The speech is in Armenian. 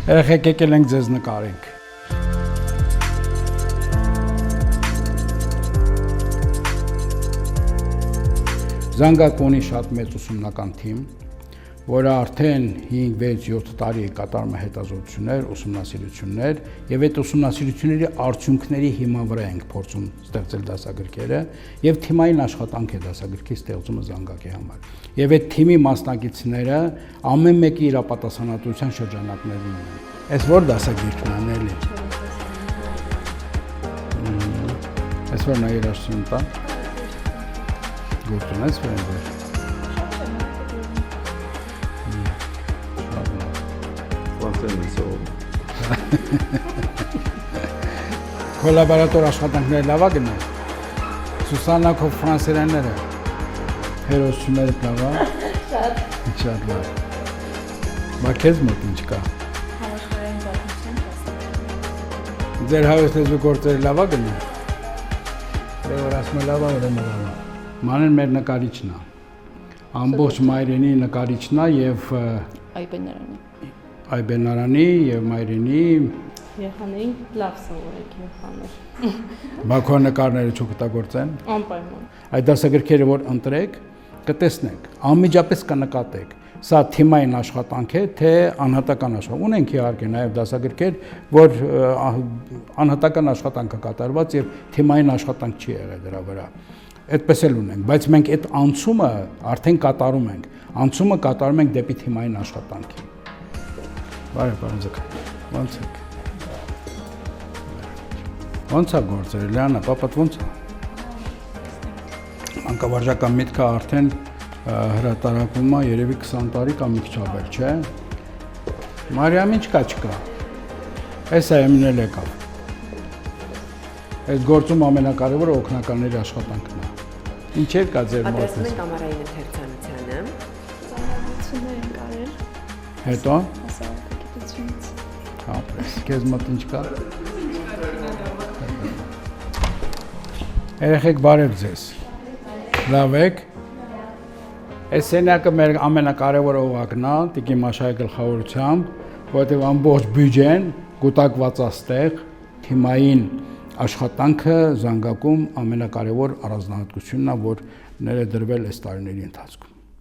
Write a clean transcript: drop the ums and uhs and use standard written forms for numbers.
Երեխեք եկել ենք ձեզ նկարենք։ Զանգակ ունի շատ մեծ ուսումնական թիմ, որը արդեն 5-6-7 տարի կատարում է հետազոտություններ, ուսումնասիրություններ, եւ այդ ուսումնասիրությունների արդյունքների հիման վրա ենք փորձում ստեղծել դասագրքերը, եւ թիմային աշխատանք է դասագրքի ստեղծումը զանգակի համար։ Եվ այդ թիմի մասնակիցները ամեն մեկի իր պատասխանատվության շրջանակներում են։ Այս որ դասագրքն է, էլի։ Այսօր նա երաշտություն տա։ Գործում ես վեր։ Կոլաբորատոր աշխատանքները լավ է գնել։ Սուսաննա քո ֆրանսերենները հերոսությունները լավ է։ Շատ լավ։ Բա քեզ մոտ ինչ կա։ Համաշխարհային պատմություն։ Ձեր հայրենի գործերը լավ է գնել։ Դե որ ասում լավ է, ուրեմն լավ է։ Մանեն մեր նկարիչն է։ Ամբողջ մայրենի նկարիչն է եւ Այբենարանի եւ Մայրենի երեխաներին լավ սովորեք երեխաներ։ Բաքո նկարները չօգտագործեն։ Անպայման։ Այդ դասագրքերը որ ընտրեք, կտեսնեք, անմիջապես կնկատեք։ Սա թիմային աշխատանք է, թե անհատական աշխատանք։ Ունենք իհարկե նաեւ դասագրքեր, որ անհատական աշխատանք է կատարված եւ թիմային աշխատանք չի եղել դրա վրա։ Այդպես էլ ունենք, բայց մենք այդ անցումը արդեն կատարում ենք։ Անցումը կատարում ենք դեպի թիմային աշխատանքի։ Բարև պարոն Զաքար, ո՞նց եք։ Ո՞նց է գործերը, Լիանա, պապատ ո՞նց է։ Մանկավարժական միտքը արդեն հրատարակվում է երևի 20 տարի կամ մի քիչ ավել, չէ։ Մարիամ ինչ կա չկա։ Էս է եմնել եկավ։ Այս գործում ամենակարևորը օգնականների աշխատանքն է։ Ինչեր կա ձեր մոտ։ Պատրաստում ենք ամառային ընթերցանությանը։ Ծանոթություններ ենք արել։ Հետո։ Հասարակագիտությունից։ Ապրես, քեզ մոտ ինչ կա։ Երեխեք բարև ձեզ։ Լավ եք։ Այս սենյակը մեր ամենակարևոր օղակն է, Տիկին Մաշայի գլխավորությամբ, որտեղ ամբողջ բյուջեն կուտակված է ստեղ, թիմային աշխատանքը զանգակում ամենակարևոր առանձնահատկությունն է, որ ներդրվել այս տարիների ընթացքում։